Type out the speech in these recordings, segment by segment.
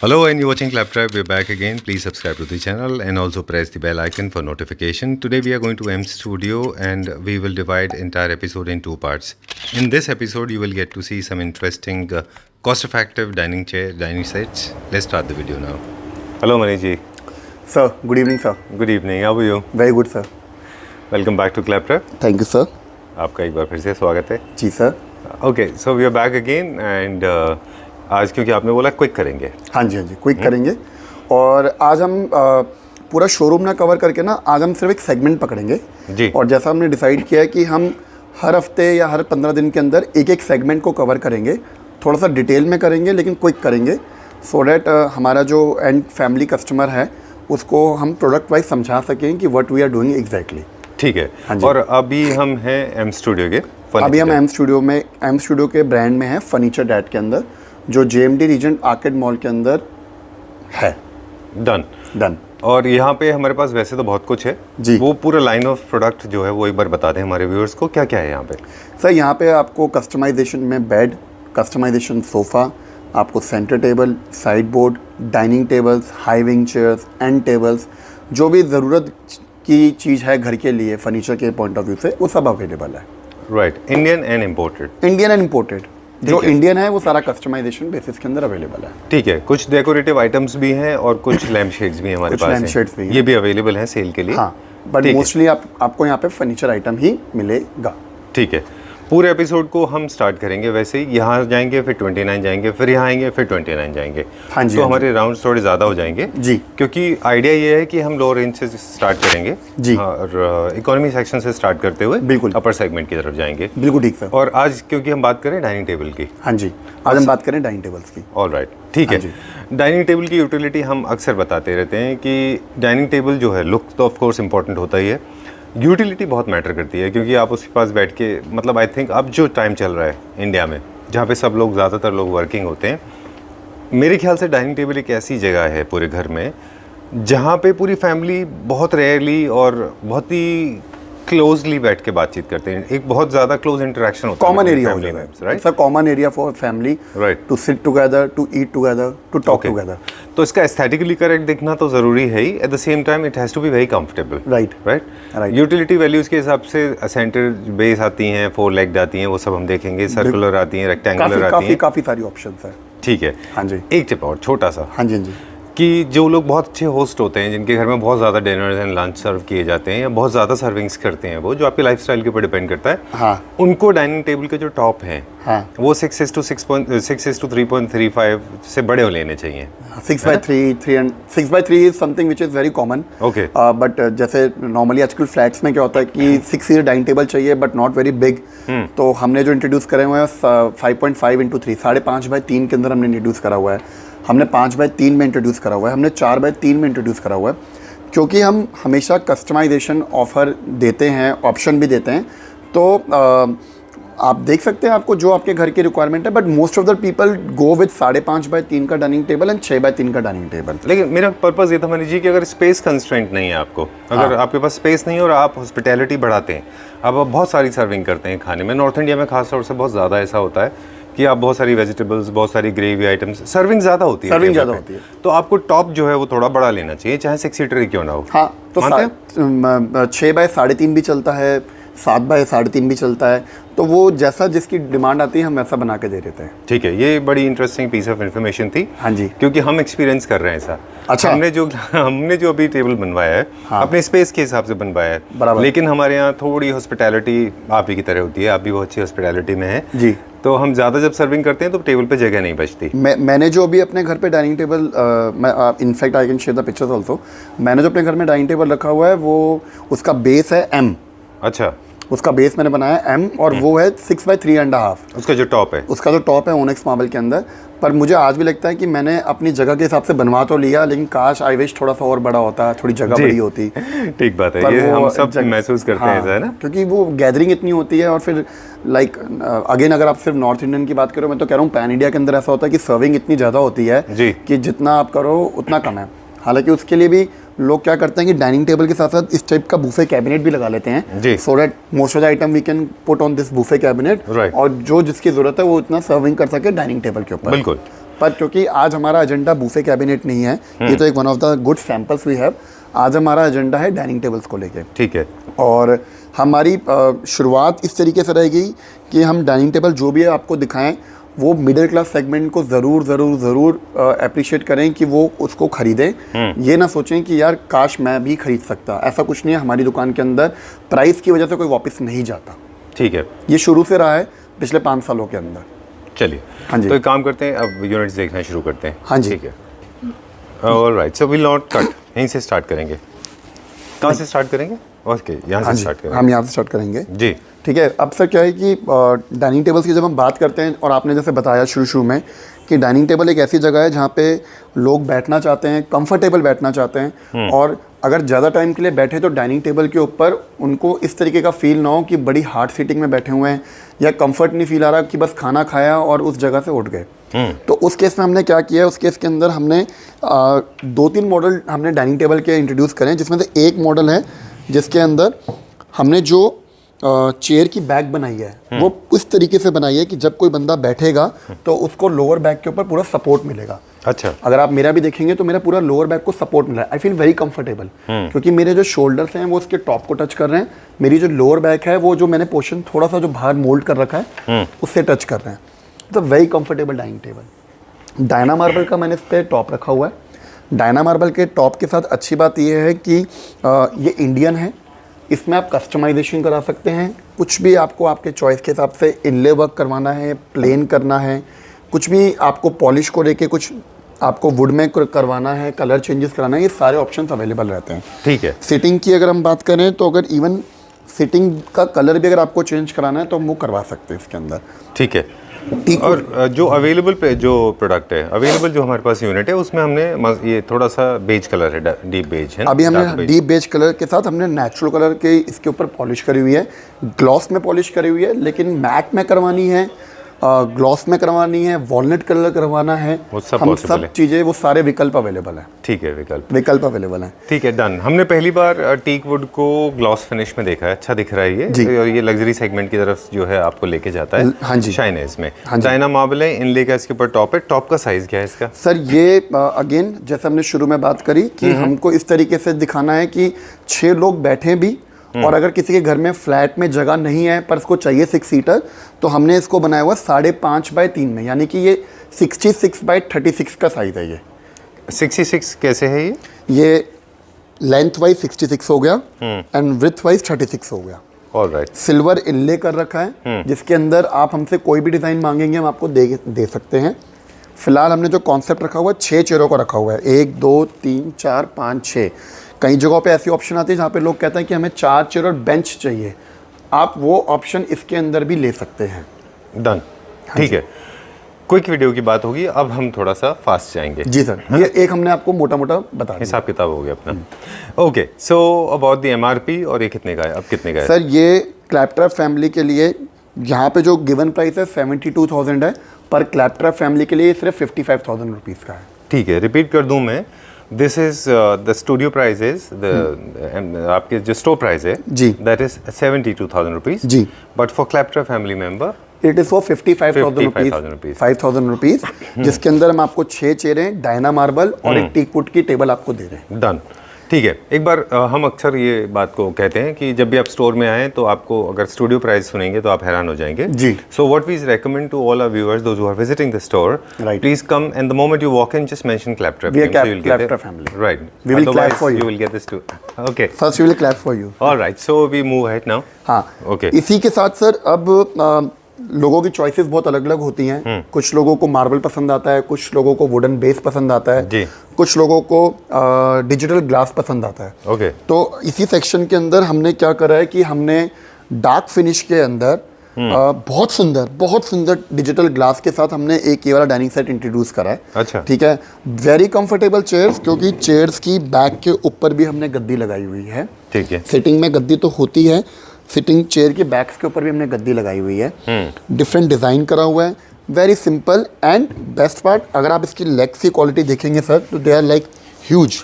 Hello, and you're watching Claptrap. We're back again. Please subscribe to the channel and also press the bell icon for notification. Today we are going to M Studio and we will divide entire episode in two parts. In this episode, you will get to see some interesting cost-effective dining sets. Let's start the video now. Hello, Manish ji. Sir, good evening, sir. Good evening. How are you? Very good, sir. Welcome back to Claptrap. Thank you, sir. आपका एक बार फिर से स्वागत है. जी sir. Okay, so we are back again and आज क्योंकि आपने बोला क्विक करेंगे. हाँ जी क्विक करेंगे. और आज हम पूरा शोरूम ना कवर करके ना आज हम सिर्फ एक सेगमेंट पकड़ेंगे जी. और जैसा हमने डिसाइड किया है कि हम हर हफ्ते या हर 15 दिन के अंदर एक एक सेगमेंट को कवर करेंगे. थोड़ा सा डिटेल में करेंगे लेकिन क्विक करेंगे सो डैट हमारा जो एंड फैमिली कस्टमर है उसको हम प्रोडक्ट वाइज समझा सकें कि what we are doing exactly. ठीक है. हाँ और अभी हम हैं एम स्टूडियो के. अभी हम एम स्टूडियो के ब्रांड में हैं फर्नीचर डैट के अंदर जो JMD रीजेंट आर्केड मॉल के अंदर है. डन. और यहाँ पे हमारे पास वैसे तो बहुत कुछ है जी. वो पूरा लाइन ऑफ प्रोडक्ट जो है वो एक बार बता दें हमारे व्यूअर्स को क्या क्या है यहाँ पे. सर यहाँ पे आपको कस्टमाइजेशन में बेड, कस्टमाइजेशन सोफ़ा, आपको centre table, side board, dining tables, high wing chairs, and tables, जो भी ज़रूरत की चीज़ है घर के लिए फर्नीचर के पॉइंट ऑफ व्यू से वो सब अवेलेबल है. राइट. Indian and imported. जो इंडियन है वो सारा कस्टमाइजेशन बेसिस के अंदर अवेलेबल है. ठीक है. कुछ डेकोरेटिव आइटम्स भी हैं और कुछ लैम्प शेड्स भी हमारे पास हैं. ये भी अवेलेबल हैं सेल के लिए. हाँ, बट मोस्टली आपको यहाँ पे फर्नीचर आइटम ही मिलेगा. ठीक है. पूरे एपिसोड को हम स्टार्ट करेंगे वैसे ही. यहाँ जाएंगे फिर 29 जाएंगे फिर यहाँ आएंगे फिर 29 जाएंगे. हाँ जी. तो हमारे राउंड्स थोड़े ज़्यादा हो जाएंगे जी क्योंकि आइडिया ये है कि हम लोअर रेंज से स्टार्ट करेंगे जी और इकोनॉमी सेक्शन से स्टार्ट करते हुए बिल्कुल अपर सेगमेंट की तरफ जाएंगे. बिल्कुल ठीक सर. और आज क्योंकि हम बात करें डाइनिंग टेबल की. हाँ जी, आज हम बात करें डाइनिंग टेबल्स की. ऑलराइट. ठीक है. डाइनिंग टेबल की यूटिलिटी हम अक्सर बताते रहते हैं कि डाइनिंग टेबल जो है लुक तो ऑफ कोर्स इंपॉर्टेंट होता ही है, यूटिलिटी बहुत मैटर करती है क्योंकि आप उसके पास बैठ के मतलब आई थिंक अब जो टाइम चल रहा है इंडिया में जहाँ पे सब लोग ज़्यादातर लोग वर्किंग होते हैं, मेरे ख्याल से डाइनिंग टेबल एक ऐसी जगह है पूरे घर में जहाँ पे पूरी फैमिली बहुत रेयरली और बहुत ही क्लोजली बैठ के बातचीत करते हैं. एक बहुत ज़्यादा क्लोज इंटरेक्शन होता है. कॉमन एरिया हो जाएगा. Right sir. Common area for family. Right. To sit together, to eat together, to talk together. तो इसका एस्थेटिकली करेक्ट दिखना तो ज़रूरी है ही. At the same time it has to be very comfortable. Right. Utility values के हिसाब से सेंटर बेस आती हैं, 4 लेग्ड आती हैं, वो सब हम देखेंगे. सर्कुलर आती हैं, रेक्टेंगुलर आती हैं. काफ़ी सारी ऑप्शन है. ठीक है. हाँ जी. एक टिप और छोटा सा. हाँ जी कि जो लोग बहुत अच्छे होस्ट होते हैं जिनके घर में बहुत ज़्यादा डिनर्स एंड लंच सर्व किए जाते हैं या बहुत ज़्यादा सर्विंग्स करते हैं, वो जो आपके लाइफस्टाइल के ऊपर डिपेंड करता है. हाँ. उनको डाइनिंग टेबल के जो टॉप हैं हाँ. वो 6:3.35 से बड़े लेने चाहिए. 6/3 is something which is very common. Okay. But जैसे नॉर्मली आजकल फ्लैट्स में क्या होता है कि 6 सीटर डाइनिंग टेबल चाहिए बट नॉट वेरी बिग. तो हमने जो इंट्रोड्यूस करे हुए हैं 5.5x3 5.5/3 के अंदर हमने इंट्रोड्यूस करा हुआ है. हमने 5/3 में इंट्रोड्यूस करा हुआ है. हमने 4/3 में इंट्रोड्यूस करा हुआ है क्योंकि हम हमेशा कस्टमाइजेशन ऑफर देते हैं, ऑप्शन भी देते हैं. तो आप देख सकते हैं आपको जो आपके घर की रिक्वायरमेंट है, but most of the people go with 5.5/3 का डाइनिंग टेबल एंड 6/3 का डाइनिंग टेबल. लेकिन मेरा पर्पज़ ये था मनीष जी कि अगर स्पेस कंस्ट्रेंट नहीं है आपको, अगर आपके पास स्पेस नहीं है और आप हॉस्पिटैलिटी बढ़ाते हैं, अब आप बहुत सारी सर्विंग करते हैं खाने में. नॉर्थ इंडिया में खास तौर से बहुत ज़्यादा ऐसा होता है कि आप बहुत सारी वेजिटेबल्स, बहुत सारी ग्रेवी आइटम्स, सर्विंग ज़्यादा होती है. तो आपको टॉप जो है वो थोड़ा बड़ा लेना चाहिए, चाहे 6 सीटर ही क्यों ना हो. हाँ, तो 6/3.5 भी चलता है, 7/3.5 भी चलता है. तो वो जैसा जिसकी डिमांड आती है हम वैसा बना के दे देते हैं. ठीक है. ये बड़ी इंटरेस्टिंग पीस ऑफ इन्फॉर्मेशन थी. हाँ जी. क्योंकि हम एक्सपीरियंस कर रहे हैं ऐसा. अच्छा. हमने जो अभी टेबल बनवाया है. हाँ. अपने स्पेस के हिसाब से बनवाया है. बराबर. लेकिन हमारे यहाँ थोड़ी हॉस्पिटैलिटी आप ही की तरह होती है. आप भी बहुत अच्छी हॉस्पिटैलिटी में है जी. तो हम ज़्यादा जब सर्विंग करते हैं तो टेबल पे जगह नहीं बचती. मैंने जो अभी अपने घर पे dining table, in fact I can share the pictures also. मैंने जो अपने घर में डाइनिंग टेबल रखा हुआ है वो उसका बेस है M. अच्छा. उसका बेस मैंने बनाया M और वो है 6/3.5. उसका जो टॉप है ओनेक्स मार्बल के अंदर. पर मुझे आज भी लगता है कि मैंने अपनी जगह के हिसाब से बनवा तो लिया, लेकिन काश आई विश थोड़ा सा और बड़ा होता, थोड़ी जगह बड़ी होती. ठीक बात है. ये हम सब महसूस करते हैं ऐसा है ना, क्योंकि वो गैदरिंग इतनी होती है. और फिर लाइक अगेन अगर आप सिर्फ नॉर्थ इंडियन की बात करो, मैं तो कह रहा हूँ पैन इंडिया के अंदर ऐसा होता है कि सर्विंग इतनी ज़्यादा होती है कि जितना आप करो उतना कम है. हालांकि उसके लिए भी लोग क्या करते हैं कि डाइनिंग टेबल के साथ साथ इस टाइप का बूफे कैबिनेट भी लगा लेते हैं, so that most of the item we can put on this buffet cabinet. और जो जिसकी जरूरत है वो इतना सर्विंग कर सके डाइनिंग टेबल के ऊपर. बिल्कुल. पर क्योंकि आज हमारा एजेंडा बूफे कैबिनेट नहीं है, ये तो एक one of the good samples we have. आज हमारा एजेंडा है डाइनिंग टेबल्स को लेके। ठीक है। और हमारी शुरुआत इस तरीके से रहेगी कि हम डाइनिंग टेबल जो भी है आपको दिखाएं, वो मिडिल क्लास सेगमेंट को ज़रूर अप्रिशिएट करें कि वो उसको ख़रीदें। ये ना सोचें कि यार काश मैं भी ख़रीद सकता, ऐसा कुछ नहीं है। हमारी दुकान के अंदर प्राइस की वजह से कोई वापस नहीं जाता। ठीक है। ये शुरू से रहा है पिछले 5 सालों के अंदर। चलिए, हाँ जी, तो एक काम करते हैं, अब यूनिट्स देखना शुरू करते हैं। हाँ जी, ठीक है। Alright, so will not cut, यहीं से स्टार्ट करेंगे। कहाँ से स्टार्ट करेंगे? ओके, यहाँ से स्टार्ट करेंगे। हम यहाँ से स्टार्ट करेंगे जी। ठीक है। अब सर क्या है कि डाइनिंग टेबल्स की जब हम बात करते हैं, और आपने जैसे बताया शुरू में कि डाइनिंग टेबल एक ऐसी जगह है जहाँ पे लोग बैठना चाहते हैं, कंफर्टेबल बैठना चाहते हैं, और अगर ज़्यादा टाइम के लिए बैठे तो डाइनिंग टेबल के ऊपर उनको इस तरीके का फील ना हो कि बड़ी हार्ड सीटिंग में बैठे हुए हैं, या कंफर्ट नहीं फील आ रहा कि बस खाना खाया और उस जगह से उठ गए। तो उस केस में हमने क्या किया, उस केस के अंदर हमने 2-3 मॉडल हमने डाइनिंग टेबल के इंट्रोड्यूस करें, जिसमें से एक मॉडल है जिसके अंदर हमने जो चेयर की बैक बनाई है वो उस तरीके से बनाई है कि जब कोई बंदा बैठेगा तो उसको लोअर बैक के ऊपर पूरा सपोर्ट मिलेगा। अच्छा। अगर आप मेरा भी देखेंगे तो मेरा पूरा लोअर बैक को सपोर्ट मिला है। आई फील वेरी कंफर्टेबल, क्योंकि मेरे जो शोल्डर्स हैं वो उसके टॉप को टच कर रहे हैं, मेरी जो लोअर बैक है वो जो मैंने पोर्शन थोड़ा सा जो बाहर मोल्ड कर रखा है उससे टच कर रहे हैं। तो very comfortable dining table. Diana marble का मैंने इस पर टॉप रखा हुआ है। डायना मार्बल के टॉप के साथ अच्छी बात यह है कि ये इंडियन है, इसमें आप कस्टमाइजेशन करा सकते हैं। कुछ भी आपको आपके चॉइस के हिसाब से इनले वर्क करवाना है, प्लेन करना है, कुछ भी आपको पॉलिश को लेके कुछ आपको वुड में करवाना है, कलर चेंजेस कराना है, ये सारे ऑप्शंस अवेलेबल रहते हैं। ठीक है। सिटिंग की अगर हम बात करें तो अगर इवन सिटिंग का कलर भी अगर आपको चेंज कराना है तो हम वो करवा सकते हैं इसके अंदर। ठीक है। और जो अवेलेबल पे जो प्रोडक्ट है, अवेलेबल जो हमारे पास यूनिट है, उसमें हमने ये थोड़ा सा बेज कलर है, डीप बेज है। अभी हमने डीप बेज कलर के साथ हमने नेचुरल कलर के इसके ऊपर पॉलिश करी हुई है, ग्लॉस में पॉलिश करी हुई है, लेकिन मैट में करवानी है, ग्लॉस में करवानी है, वॉलनट कलर करवाना है, वो सब हम सब चीज़ें, वो सारे विकल्प अवेलेबल हैं। ठीक है, विकल्प अवेलेबल हैं। ठीक है, डन। हमने पहली बार टीक वुड को ग्लॉस फिनिश में देखा है, अच्छा दिख रहा है ये, और ये लग्जरी सेगमेंट की तरफ जो है आपको लेके जाता है। हाँ जी, शाइन है इसमें। डायना मार्बल है, इनले का इसके ऊपर टॉप है। टॉप का साइज क्या है इसका? सर ये अगेन जैसे हमने शुरू में बात करी कि हमको इस तरीके से दिखाना है कि 6 लोग बैठे भी, और अगर किसी के घर में फ्लैट में जगह नहीं है पर इसको चाहिए 6 सीटर, तो हमने इसको बनाया हुआ 5.5 बाय 3 में, यानी कि ये 66 बाय 36 का साइज है। ये 66 कैसे है ये? ये लेंथ वाइज 66 हो गया एंड विड्थ वाइज 36 हो गया। ऑलराइट। सिल्वर इनले कर रखा है, जिसके अंदर आप हमसे कोई भी डिज़ाइन मांगेंगे हम आपको दे सकते हैं। फिलहाल हमने जो कॉन्सेप्ट रखा हुआ है 6 चेयरों का रखा हुआ है, 1 2 3 4 5 6। कई जगहों पे ऐसी ऑप्शन आती है जहाँ पे लोग कहते हैं कि हमें 4 चेयर और बेंच चाहिए, आप वो ऑप्शन इसके अंदर भी ले सकते हैं। डन। ठीक है, क्विक वीडियो की बात होगी, अब हम थोड़ा सा फास्ट जाएंगे। जी सर, ये एक हमने आपको मोटा मोटा बता दिया, हिसाब किताब हो गया अपना। Okay, so about the MRP, और ये कितने का है, अब कितने का है? सर ये क्लैपट्रैप फैमिली के लिए यहाँ पे जो गिवन प्राइस है 72,000 है, पर क्लैपट्रैप फैमिली के लिए सिर्फ 55,000 रुपीज़ का है। ठीक है, रिपीट कर दूँ मैं, this is the studio price is the आपके जो स्टोर प्राइस है जी, दैट इज 72,000 रुपीज़ जी, but for Claptrap family member it is for 55,000 rupees, 5,000 rupees, जिसके अंदर हम आपको 6 चेयरें, डायना मार्बल और एक टीक वुड की टेबल आपको दे रहे हैं। डन। ठीक है, एक बार हम अक्सर ये बात को कहते हैं कि जब भी आप स्टोर में आएँ तो आपको अगर स्टूडियो प्राइस सुनेंगे तो आप हैरान हो जाएंगे जी। So what we recommend to all our viewers those who are visiting the store, please come and the moment you walk in just mention Claptrap. We are Claptrap family. Right. We will clap for you. You will get this too. Okay. First we will clap for you. All right. So we move ahead now. हाँ, Okay. इसी के साथ sir अब लोगों की choices बहुत अलग अलग होती हैं। कुछ लोगों को मार्बल पसंद आता है, कुछ लोगों को वुडन बेस पसंद आता है जी, कुछ लोगों को डिजिटल ग्लास पसंद आता है। ओके। तो इसी सेक्शन के अंदर हमने क्या करा है कि हमने डार्क फिनिश के अंदर बहुत सुंदर डिजिटल ग्लास के साथ हमने एक ये वाला डाइनिंग सेट इंट्रोड्यूस करा है। अच्छा, ठीक है, वेरी कंफर्टेबल चेयर्स, क्योंकि चेयर्स की बैक के ऊपर भी हमने गद्दी लगाई हुई है। ठीक है, सिटिंग में गद्दी तो होती है, सिटिंग चेयर के बैक्स के ऊपर भी हमने गद्दी लगाई हुई है। डिफरेंट डिज़ाइन करा हुआ है, very simple and best part, अगर आप इसकी लेग्स की क्वालिटी देखेंगे सर तो दे आर लाइक ह्यूज,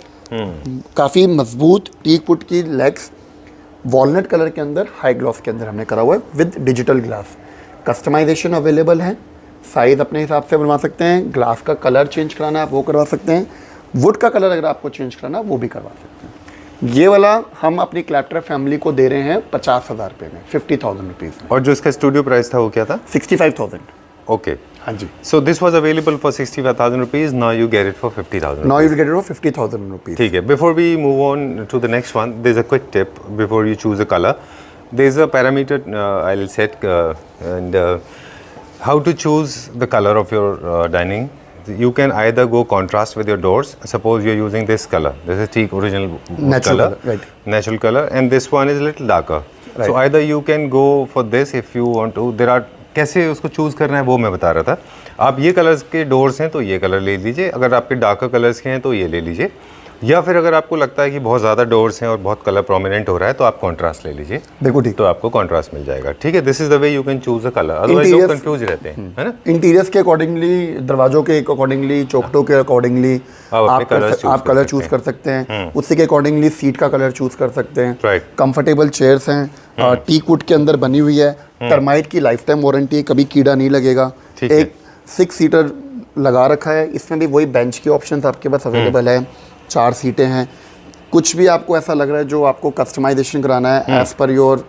काफ़ी मजबूत टीक वुड की लेग्स, वॉलनट कलर के अंदर, हाई ग्लॉस के अंदर हमने करा हुआ है with digital glass. Customisation available है, साइज़ अपने हिसाब से बनवा सकते हैं, ग्लास का कलर चेंज कराना है आप वो करवा सकते हैं, वुड का कलर अगर आपको चेंज कराना है वो भी करवा सकते हैं। ये वाला हम अपनी क्लैप्टर फैमिली को दे रहे हैं 50,000 रुपये में, 50,000 रुपीज़ में। और जो इसका स्टूडियो प्राइस था वो क्या था? 65,000। ओके, हाँ जी। So this was available for 65,000 rupees, now you get it for 50,000। Now you get it for 50,000 rupees. ठीक है, before we move on to the next one, there is a quick tip before you choose a colour. There is a parameter I'll set and how to choose the color of your dining. You can either go contrast with your doors. Suppose you're using this color. This is teak original Natural color, color, right. Natural color, and this one is a little darker. Right. So either you can go for this if you want to. There are कैसे उसको choose करना है वो मैं बता रहा था. आप ये कलर्स के डोर्स हैं तो ये कलर ले लीजिए, अगर आपके डार्कर कलर्स के हैं तो ये ले लीजिए, या फिर अगर आपको लगता है कि बहुत ज़्यादा डोर्स हैं और बहुत कलर प्रोमिनेंट हो रहा है तो आप कॉन्ट्रास्ट ले लीजिए. बिल्कुल ठीक, तो आपको कॉन्ट्रास्ट मिल जाएगा. ठीक है, this is the way you can choose a colour, otherwise लोग कंफ्यूज रहते हैं, है ना. इंटीरियर्स के अकॉर्डिंगली, दरवाजों के अकॉर्डिंगली, चौखटों के अकॉर्डिंगली आप कलर चूज कर सकते हैं. उसी के अकॉर्डिंगली सीट का कलर चूज कर सकते हैं. राइट. कंफर्टेबल चेयर्स हैं, टीक वुड के अंदर बनी हुई है, टर्माइट की लाइफ टाइम वारंटी, कभी कीड़ा नहीं लगेगा. एक 6 सीटर लगा रखा है, इसमें भी वही बेंच के ऑप्शन आपके पास अवेलेबल है. 4 सीटें हैं. कुछ भी आपको ऐसा लग रहा है जो आपको कस्टमाइजेशन कराना है as per your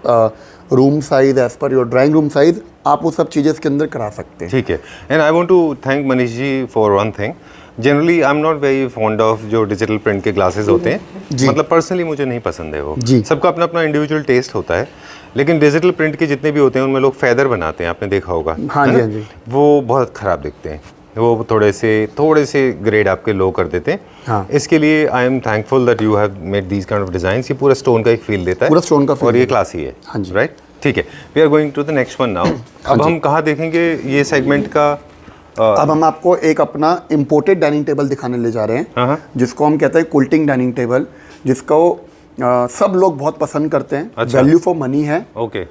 room size, as per your drawing room size, आप वो सब चीज़ें इसके अंदर करा सकते हैं. ठीक है. And I want to thank Manish ji for one thing. Generally I am not very fond of जो डिजिटल प्रिंट के ग्लासेस होते हैं, मतलब पर्सनली मुझे नहीं पसंद है वो. सबका अपना अपना इंडिविजुअल टेस्ट होता है, लेकिन डिजिटल प्रिंट के जितने भी होते हैं उनमें लोग फेदर बनाते हैं, आपने देखा होगा. हाँ जी, हाँ जी. वो बहुत ख़राब दिखते हैं, वो थोड़े से ग्रेड आपके लो कर देते हैं. हाँ. इसके लिए I am thankful that you have made these kind of designs. ये पूरा स्टोन का एक फील देता है, पूरा स्टोन का फील, और ये क्लासी है. हाँ जी. राइट. ठीक है, we are going to the next one now. अब हम कहाँ देखेंगे ये सेगमेंट का? अब हम आपको एक अपना इम्पोर्टेड डाइनिंग टेबल दिखाने ले जा रहे हैं, जिसको हम कहते हैं कुल्टिंग डाइनिंग टेबल, जिसको सब लोग बहुत पसंद करते हैं. वैल्यू फॉर मनी है. ओके,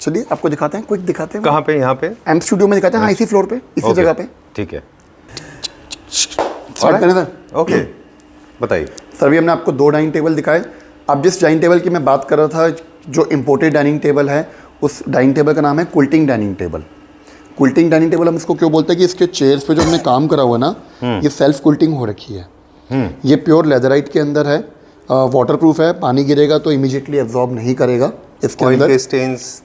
चलिए आपको दिखाते हैं, क्विक दिखाते हैं. कहाँ पे? यहाँ पे एम स्टूडियो में दिखाते हैं. हाँ, इसी फ्लोर पे, इसी जगह पे. ठीक है, स्टार्ट करें सर? ओके, बताइए सर. भी हमने आपको 2 डाइनिंग टेबल दिखाए. अब जिस डाइनिंग टेबल की मैं बात कर रहा था, जो इम्पोर्टेड डाइनिंग टेबल है, उस डाइनिंग टेबल का नाम है quilting dining table. Quilting dining table हम इसको क्यों बोलते हैं कि इसके चेयर्स पे जो हमने काम करा हुआ ना, ये सेल्फ कुल्टिंग हो रखी है. ये प्योर लेदराइट के अंदर है, वाटरप्रूफ है, पानी गिरेगा तो इमीडिएटली एब्जॉर्ब नहीं करेगा. इसके अंदर स्टेन्स,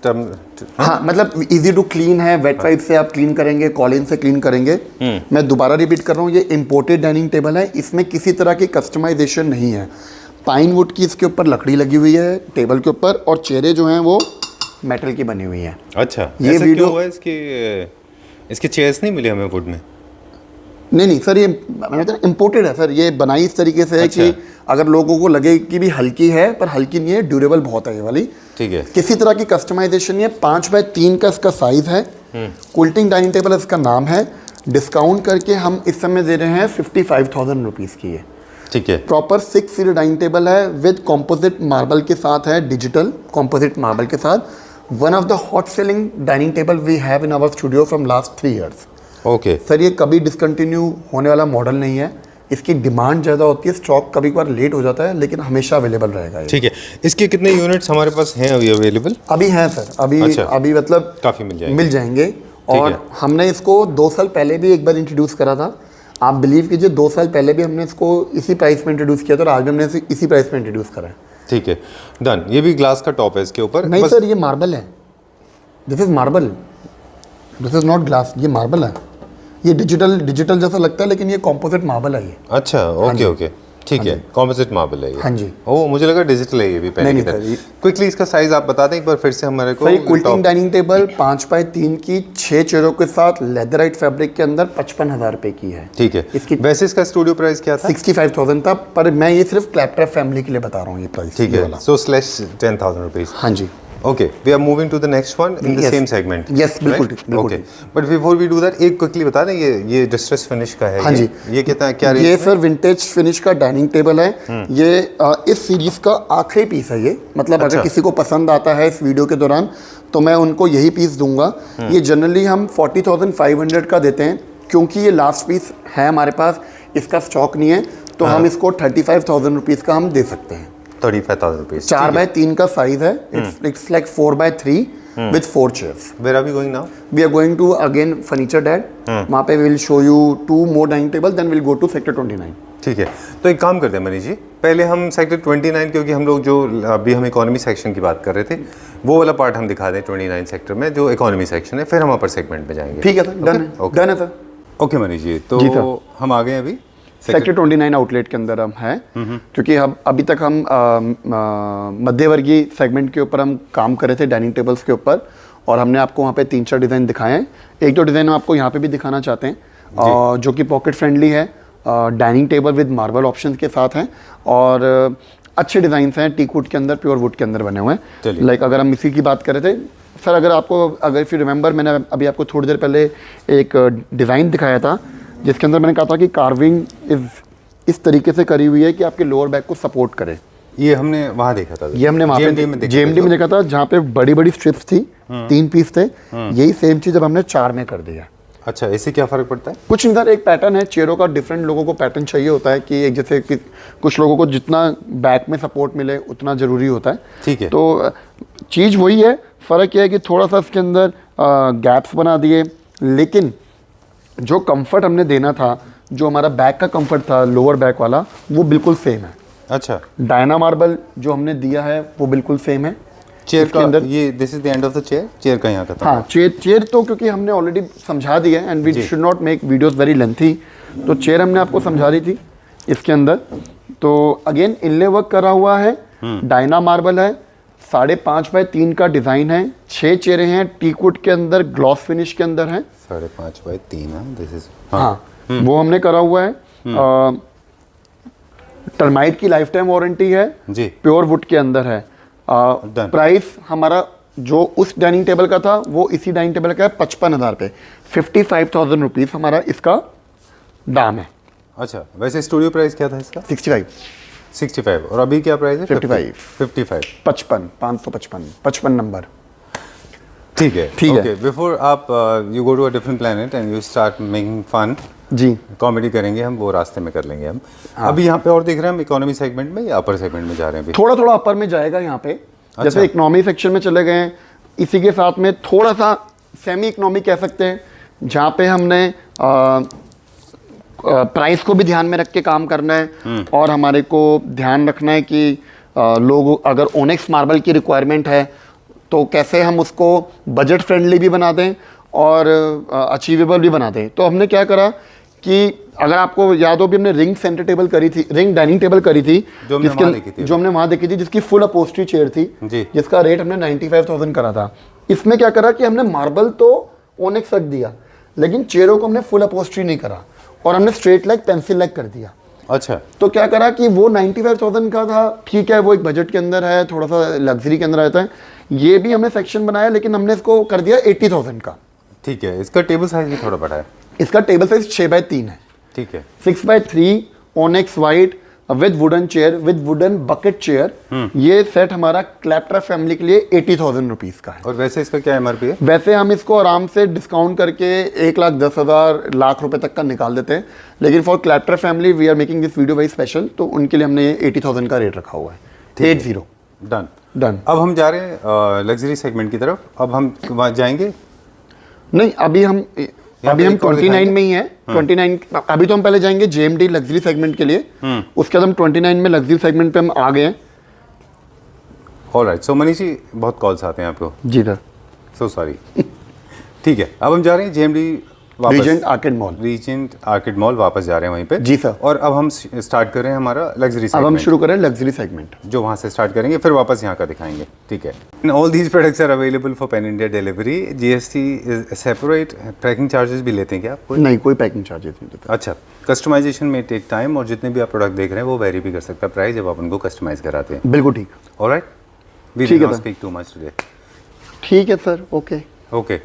हाँ, मतलब इजी टू क्लीन है. वेट वाइप से आप क्लीन करेंगे, कॉलिन से क्लीन करेंगे. मैं दोबारा रिपीट कर रहा हूँ, ये इम्पोर्टेड डाइनिंग टेबल है. इसमें किसी तरह की कस्टमाइजेशन नहीं है. पाइन वुड की इसके ऊपर लकड़ी लगी हुई है टेबल के ऊपर, और चेयरें जो हैं वो मेटल की बनी हुई है. अच्छा, ये ऐसा वीडियो क्यों हुआ? इसके चेयर्स नहीं मिले हमें वुड में? नहीं सर, ये मैंने कहा इम्पोर्टेड है सर. ये बनाई इस तरीके से है कि अगर लोगों को लगे कि भी हल्की है, पर हल्की नहीं है, ड्यूरेबल बहुत है ये वाली. ठीक है. किसी तरह की कस्टमाइजेशन नहीं है. 5x3 का इसका साइज है. कुल्टिंग डाइनिंग टेबल इसका नाम है. डिस्काउंट करके हम इस समय दे रहे हैं 55,000 रुपीज़ की है. ठीक है. प्रॉपर 6 सीटर डाइनिंग टेबल है, विद कॉम्पोजिट मार्बल के साथ है, डिजिटल कॉम्पोजिट मार्बल के साथ. One of the hot selling dining table we have in our studio from last 3 years. Okay sir, ये कभी डिसकंटिन्यू होने वाला मॉडल नहीं है. इसकी डिमांड ज़्यादा होती है, स्टॉक कभी कभार लेट हो जाता है, लेकिन हमेशा अवेलेबल रहेगा. ठीक है. इसके कितने यूनिट्स हमारे पास हैं अभी अवेलेबल? अभी हैं सर, अभी मतलब काफ़ी मिल जाएंगे. और हमने इसको 2 साल पहले भी एक बार इंट्रोड्यूस करा था. आप बिलीव कीजिए, 2 साल पहले भी हमने इसको इसी प्राइस में इंट्रोड्यूस किया था, और आज भी हमने इसी प्राइस में इंट्रोड्यूस करा है. ठीक है, डन. ये भी ग्लास का टॉप है इसके ऊपर? नहीं सर, ये मार्बल है. This is marble, this is not glass. ये मार्बल है. ये डिजिटल जैसा लगता है, लेकिन ये कॉम्पोजिट मार्बल है ये. अच्छा, ओके, ठीक है. कॉम्पोजिट मार्बल है ये. हाँ जी. ओ, मुझे लगा डिजिटल है ये भी पहले की तरह. क्विकली इसका साइज आप बता दें एक बार फिर से हमारे को. कुल्टिंग डाइनिंग टेबल 5x3 की 6 चेयरों के साथ लेदराइट फैब्रिक के अंदर 55,000 रुपए की है. ठीक है. इसकी वैसे इसका स्टूडियो प्राइस क्या था? 65,000 था, पर मैं ये सिर्फ क्लैप्टर फैमिली के लिए बता रहा हूँ ये प्राइस. ठीक है. सो स्लैश 10,000 रुपीज. हाँ जी. Okay, we are moving to the next one in the same segment. Yes, बिल्कुल. Okay, but before we do that, एक quickly बता दें, ये distress finish का है. हाँ जी. ये कितना क्या रेट? ये सर विंटेज फिनिश का डाइनिंग टेबल है. ये इस सीरीज का आखिरी पीस है ये. मतलब अगर किसी को पसंद आता है इस वीडियो के दौरान, तो मैं उनको यही पीस दूंगा. ये जनरली हम 40,500 का देते हैं, क्योंकि ये लास्ट पीस है हमारे पास, इसका स्टॉक नहीं है, तो हम इसको 35,000 रुपीज़ का हम दे सकते हैं. 35,000 रुपीज. 4x3 का साइज है. It's like 4x3. with 4 chairs. Where are we going now? We are going to again furniture deck. वहाँ पे we will show you 2 more dining tables, then we'll go to sector 29. ठीक है, तो एक काम करते हैं मनीष जी, पहले हम सेक्टर 29, क्योंकि हम लोग जो अभी हम इकोनॉमी सेक्शन की बात कर रहे थे, वो वाला पार्ट हम दिखा दें 29 सेक्टर में जो इकोनॉमी सेक्शन है, फिर हम अपर सेगमेंट में जाएंगे। ठीक है सर, डन है, डन है सर। ओके मनीष जी, तो हम आ गए अभी सेक्टर 29 आउटलेट के अंदर हम हैं, क्योंकि हम अभी तक हम मध्यवर्गीय सेगमेंट के ऊपर हम काम कर रहे थे डाइनिंग टेबल्स के ऊपर, और हमने आपको वहाँ पे 3-4 डिज़ाइन दिखाए हैं। एक दो डिज़ाइन हम आपको यहाँ पे भी दिखाना चाहते हैं जो कि पॉकेट फ्रेंडली है, dining table with marble options के साथ हैं, और अच्छे डिज़ाइंस हैं, टीक वुड के अंदर, प्योर वुड के अंदर बने हुए हैं। लाइक अगर हम इसी की बात कर रहे थे सर, अगर इफ़ यू रिमेंबर, मैंने अभी आपको थोड़ी देर पहले एक डिज़ाइन दिखाया था जिसके अंदर मैंने कहा था कि कार्विंग इस तरीके से करी हुई है कि आपके लोअर बैक को सपोर्ट करे। ये हमने वहाँ देखा था, ये हमने वहाँ पे JMD में देखा था, जहाँ पे बड़ी बड़ी स्ट्रिप्स थी, 3 पीस थे। यही सेम चीज़ अब हमने 4 में कर दिया। अच्छा, इससे क्या फ़र्क पड़ता है? कुछ नहीं सर, एक पैटर्न है चेयरों का, डिफरेंट लोगों को पैटर्न चाहिए होता है कि एक जैसे कि कुछ लोगों को जितना बैक में सपोर्ट मिले उतना ज़रूरी होता है। ठीक है, तो चीज़ वही है, फ़र्क यह है कि थोड़ा सा इसके अंदर गैप्स बना दिए, लेकिन जो कंफर्ट हमने देना था, जो हमारा बैक का कंफर्ट था लोअर बैक वाला, वो बिल्कुल सेम है। अच्छा, डायना मार्बल जो हमने दिया है वो बिल्कुल सेम है। चेयर के अंदर ये this is the end of the chair का यहाँ का था। हाँ, चेयर तो क्योंकि हमने ऑलरेडी समझा दिया है, and we should not make videos very lengthy, तो चेयर हमने आपको समझा दी थी इसके अंदर। तो अगेन इनले वर्क करा हुआ है, डायना मार्बल है, 5.5 बाय 3 का डिज़ाइन है, 6 चेयरें हैं, टीक वुड के अंदर, ग्लॉस फिनिश के अंदर है। 5.5 बाय 3 है, दिस इज, हाँ, वो हमने करा हुआ है। टर्माइट की लाइफ टाइम वारंटी है जी, प्योर वुड के अंदर है। प्राइस हमारा जो उस डाइनिंग टेबल का था वो इसी डाइनिंग टेबल का है 55,000 रुपये, 55,000 रुपीज़ हमारा इसका दाम है। अच्छा, वैसे स्टूडियो प्राइस क्या था इसका? 65 और अभी क्या प्राइस है? 55 55 नंबर। ठीक है, ठीक है। ओके, बिफोर आप you go to a different planet and you start making fun जी, कॉमेडी करेंगे हम, वो रास्ते में कर लेंगे हम। हाँ। अभी यहाँ पे और देख रहे हैं हम इकोनॉमी सेगमेंट में या अपर सेगमेंट में जा रहे हैं? थोड़ा थोड़ा अपर में जाएगा यहाँ पे। अच्छा। जैसे इकोनॉमी सेक्शन में चले गए हैं, इसी के साथ में थोड़ा सा सेमी इकोनॉमी कह सकते हैं, जहाँ पे हमने प्राइस को भी ध्यान में रख के काम करना है, और हमारे को ध्यान रखना है कि लोग अगर ओनेक्स मार्बल की रिक्वायरमेंट है तो कैसे हम उसको बजट फ्रेंडली भी बना दें और अचीवेबल भी बना दें। तो हमने क्या करा कि अगर आपको याद हो भी, हमने रिंग सेंटर टेबल करी थी, रिंग डाइनिंग टेबल करी थी, जो हमने वहाँ देखी थी, जिसकी फुल अपोस्ट्री चेयर थी, जिसका रेट हमने 95,000 करा था। इसमें क्या करा कि हमने मार्बल तो ओनेक्स रख दिया, लेकिन चेयरों को हमने फुल अपोस्ट्री नहीं करा, और हमने स्ट्रेट लेग पेंसिल लेग कर दिया। अच्छा, तो क्या करा कि वो 95,000 का था, ठीक है, वो एक बजट के अंदर है, थोड़ा सा लग्जरी के अंदर रहता है, ये भी हमने सेक्शन बनाया, लेकिन हमने इसको कर दिया 80,000 का। ठीक है, इसका टेबल साइज भी थोड़ा बड़ा है। इसका टेबल साइज 6 बाय 3 है। ठीक है, 6 by 3 onyx white with wooden chair, with wooden bucket chair. ये सेट हमारा क्लैप्ट्रा फैमिली के लिए 80,000 रुपीज़ का है। और वैसे इसका क्या MRP है? वैसे हम इसको आराम से डिस्काउंट करके 1,10,000 लाख रुपए तक का निकाल देते हैं, लेकिन for Claptrap family we are making this video very special, तो उनके लिए हमने 80,000 का रेट रखा हुआ है। 80 डन। अब हम जा रहे हैं लग्जरी सेगमेंट की तरफ। अब हम वहाँ जाएंगे? नहीं, अभी हम 29 में ही हैं। 29 अभी तो हम पहले जाएंगे JMD लग्जरी सेगमेंट के लिए, उसके बाद हम 29 में लग्जरी सेगमेंट पे हम आ गए हैं। ऑलराइट, सो मनीष जी, बहुत कॉल्स आते हैं आपको। जी सर, सो सॉरी। ठीक है, अब हम जा रहे हैं JMD रीजेंट आर्केड मॉल वापस जा रहे हैं वहीं पे। जी सर। और अब हम स्टार्ट कर रहे हैं हमारा लग्जरी सेगमेंट। अब हम शुरू कर रहे हैं लग्जरी सेगमेंट, जो वहाँ से स्टार्ट करेंगे, फिर वापस यहाँ का दिखाएंगे। ठीक है। All these products are available for pan India delivery. GST separate, packing charges भी लेते हैं क्या आप? नहीं, कोई पैकिंग चार्जेस नहीं देते। अच्छा, कस्टमाइजेशन में टेक टाइम, और जितने भी आप प्रोडक्ट देख रहे हैं वो वेरी भी कर सकता है प्राइस जब आप उनको कस्टमाइज कराते हैं। बिल्कुल ठीक। Alright, we will not speak too much today. ठीक है sir, okay.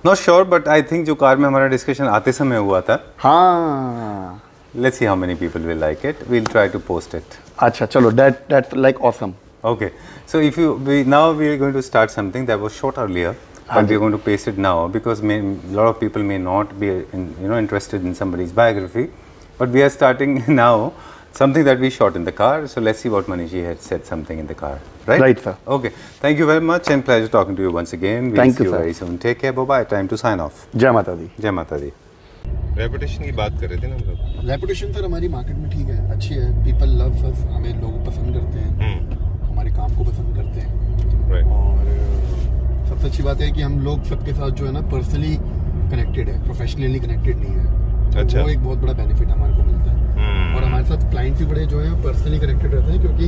Not sure, but I think जो कार में हमारा डिस्कशन आते समय हुआ था, हाँ, let's see how many people will like it, we will try to post it. अच्छा, चलो, that's like awesome. Okay, so if you now we are going to start something that was short earlier, but we are going to paste it now because a lot of people may not be interested in somebody's biography, but we are starting now something that we shot in the car. So let's see what Manishi had said something in the car. Right? Right, sir. Okay. Thank you very much and pleasure talking to you once again. We'll Thank see you, you sir. very soon. Take care. Bye-bye. Time to sign off. जय माता दी। जय माता दी। Reputation की बात कर रहे थे ना हम लोग। रेपुटेशन सर हमारी मार्केट में ठीक है, अच्छी है। पीपल लव अस, हमें लोग पसंद करते हैं, हमारे काम को पसंद करते हैं। Right. और सबसे अच्छी बात है कि हम लोग सबके साथ जो है ना पर्सनली कनेक्टेड है, प्रोफेशनली कनेक्टेड नहीं है। तो अच्छा। वो एक बहुत बड़ा बेनिफिट हमारे को मिलता है। और हमारे साथ क्लाइंट्स भी बड़े जो हैं पर्सनली कनेक्टेड रहते हैं, क्योंकि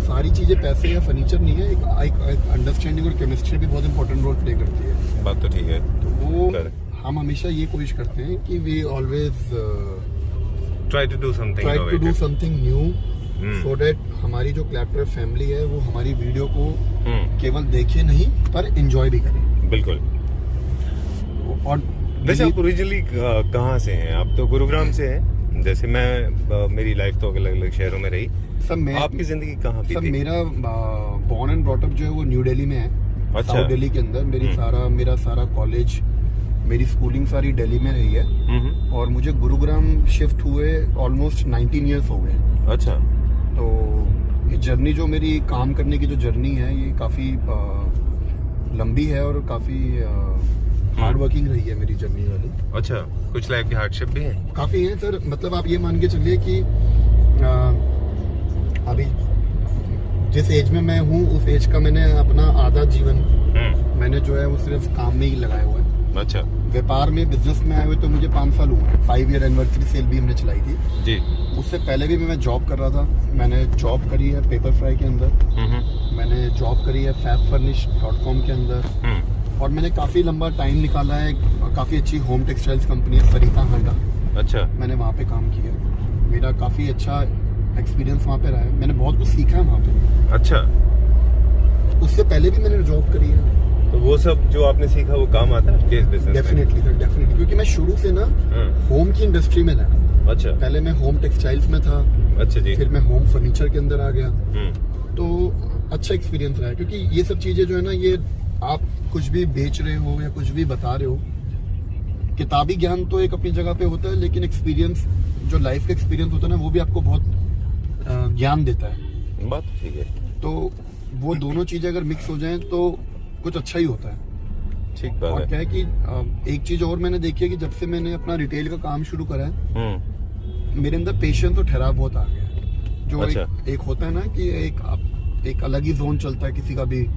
सारी चीज़ें पैसे या फर्नीचर नहीं है, एक अंडरस्टैंडिंग और केमिस्ट्री भी बहुत इंपॉर्टेंट रोल प्ले करती है। बात तो ठीक है। तो वो हम हमेशा ये कोशिश करते हैं कि we always try to do something new, so that हमारी जो क्लैपटॉप फैमिली है वो हमारी वीडियो को केवल देखे नहीं पर एंजॉय भी करे। बिल्कुल। और वैसे आप ओरिजिनली कहाँ से हैं? आप तो गुरुग्राम से हैं। जैसे मैं मेरी लाइफ तो अलग अलग शहरों में रही। सब मैं आपकी जिंदगी कहाँ सब बीती? मेरा बॉर्न एंड ब्रॉट अप जो है वो न्यू दिल्ली में है। अच्छा। साउथ दिल्ली के अंदर मेरा सारा कॉलेज, मेरी स्कूलिंग सारी दिल्ली में रही है। और मुझे गुरुग्राम शिफ्ट हुए ऑलमोस्ट 19 ईयर्स हो गए। अच्छा। तो ये जर्नी जो मेरी काम करने की जो जर्नी है ये काफ़ी लंबी है और काफ़ी हार्ड वर्किंग रही है मेरी जर्नी वाली। अच्छा, कुछ लाइफ की हार्डशिप भी है? काफ़ी है सर, मतलब आप ये मान के चलिए कि अभी जिस एज में मैं हूँ उस एज का मैंने अपना आधा जीवन मैंने जो है वो सिर्फ काम में ही लगाया हुआ है। अच्छा। व्यापार में, बिजनेस में आए हुए तो मुझे 5 साल हुए हैं। 5 ईयर एनिवर्सरी सेल भी हमने चलाई थी जी। उससे पहले भी मैं जॉब कर रहा था। मैंने जॉब करी है पेपर फ्राई के अंदर, मैंने जॉब करी है fabfurnish.com के अंदर, और मैंने काफ़ी लंबा टाइम निकाला है। काफ़ी अच्छी होम टेक्सटाइल्स कंपनी है सरिता हांडा, अच्छा। मैंने वहाँ पे काम किया। मेरा काफ़ी अच्छा एक्सपीरियंस वहाँ पे रहा है, मैंने बहुत कुछ सीखा है वहाँ पे। अच्छा। उससे पहले भी मैंने जॉब करी है। तो वो सब जो आपने सीखा वो काम आता है आपके बिजनेस में? डेफिनेटली सर, डेफिनेटली, क्योंकि मैं शुरू से ना होम की इंडस्ट्री में था। अच्छा। पहले मैं होम टेक्सटाइल्स में था। अच्छा जी। फिर मैं होम फर्नीचर के अंदर आ गया। तो अच्छा एक्सपीरियंस रहा है, क्योंकि ये सब चीज़ें जो है ना, ये आप कुछ भी बेच रहे हो या कुछ भी बता रहे हो, किताबी ज्ञान तो एक अपनी जगह पे होता है, लेकिन एक्सपीरियंस जो लाइफ का एक्सपीरियंस होता है ना, वो भी आपको बहुत ज्ञान देता है। बात ठीक है। तो वो दोनों चीज़ें अगर मिक्स हो जाएं तो कुछ अच्छा ही होता है। ठीक और बात क्या है। है कि एक चीज़ और मैंने देखी है कि जब से मैंने अपना रिटेल का काम शुरू करा है, मेरे अंदर पेशेंस और ठहराव बहुत आ गया है। जो अच्छा। एक होता है ना कि एक अलग ही जोन चलता है किसी का भी,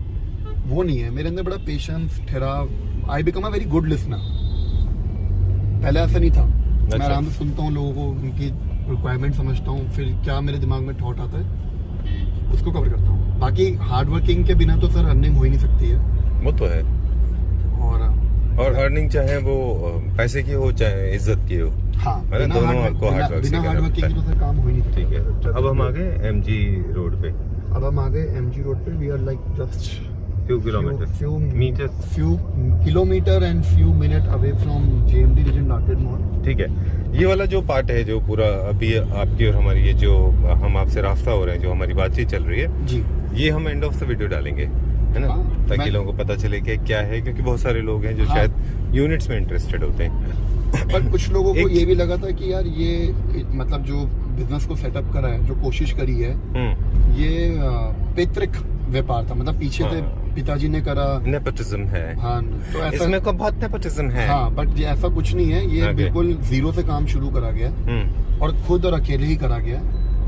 वो नहीं है मेरे अंदर। बड़ा पेशेंस, ठहराव। I become a very good listener. पहले ऐसा नहीं था। अच्छा। मैं आराम से सुनता हूँ लोगों को, उनकी रिक्वायरमेंट समझता हूँ, फिर क्या मेरे दिमाग में थॉट आता है उसको कवर करता हूँ। बाकी हार्ड वर्किंग के बिना तो सर अर्निंग हो ही नहीं सकती है। वो तो है। और अर्निंग चाहे वो पैसे की हो चाहे इज्जत की हो, हाँ, मतलब दोनों आपको हार्ड वर्क से बिना हार्ड करना वर्किंग पड़ता की तो सर काम हो ही नहीं सकता। ठीक है। अब हम आ गए एमजी रोड पे। अब हम आ गए एमजी रोड पे। We are like just few kilometer few kilometer and few minute away from JMD Legend Arcade Mall. ठीक है। ये वाला जो पार्ट है जो पूरा अभी आपकी और हमारी ये जो हम आपसे रास्ता हो रहे हैं, जो हमारी बातचीत चल रही है, जी, ये हम एंड ऑफ द वीडियो डालेंगे, है ना? हाँ, ताकि लोगों को पता चले कि क्या है, क्योंकि बहुत सारे लोग हैं जो हाँ। शायद यूनिट्स में इंटरेस्टेड होते हैं। पर कुछ लोगों को एक- ये भी लगा था कि यार ये मतलब जो बिजनेस को सेटअप करा है, जो कोशिश करी है, ये पैतृक व्यापार था, मतलब पीछे से पिताजी ने करा। नेपोटिज्म है। हाँ, तो ऐसा इसमें को बहुत नेपोटिज्म है। हाँ, बट ये ऐसा कुछ नहीं है। ये आगे। बिल्कुल जीरो से काम शुरू करा गया और खुद और अकेले ही करा गया।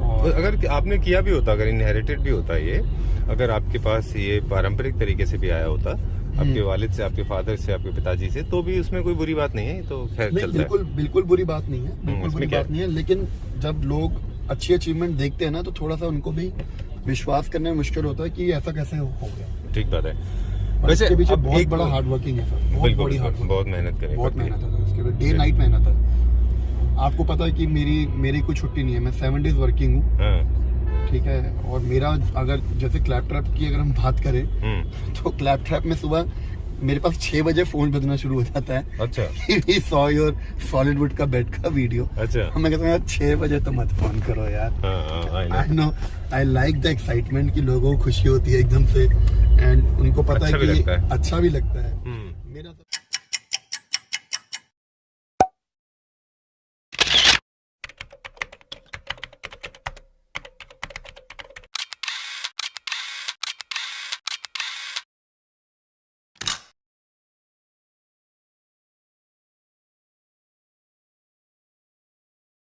और अगर आपने किया भी होता, अगर इनहेरिटेड भी होता ये, अगर आपके पास ये पारंपरिक तरीके से भी आया होता, आपके वालिद से, आपके फादर से, आपके पिताजी से, तो भी उसमें कोई बुरी बात नहीं है। तो खैर नहीं, चलता बिल्कुल बिल्कुल बुरी बात नहीं है, बिल्कुल इसमें बुरी क्या बात नहीं है। लेकिन जब लोग अच्छी अचीवमेंट देखते हैं ना, तो थोड़ा सा उनको भी विश्वास करने में मुश्किल होता है कि ऐसा कैसे हो गया। है। ठीक बात है। और इसके पीछे अब बहुत एक- बड़ा हार्ड वर्किंग है सर, बहुत बिल्कुल, बड़ी हार्ड बहुत मेहनत करनी बहुत पड़ती है। मेहनत है इसके लिए, डे नाइट मेहनत है। आपको पता है कि मेरी कोई छुट्टी नहीं है, मैं 7 डेज वर्किंग हूँ। हाँ। ठीक है। और मेरा अगर जैसे क्लैप ट्रैप की अगर हम बात करें, तो क्लैप ट्रैप में सुबह मेरे पास 6 बजे फोन बजना शुरू हो जाता है। अच्छा। We saw your सॉलिडवुड का बेड का वीडियो। अच्छा। मैं कहता हूँ यार 6 बजे तो मत फोन करो यार। I know, I like the excitement कि लोगों को खुशी होती है एकदम से, एंड उनको पता अच्छा है भी कि लगता है। अच्छा भी लगता है।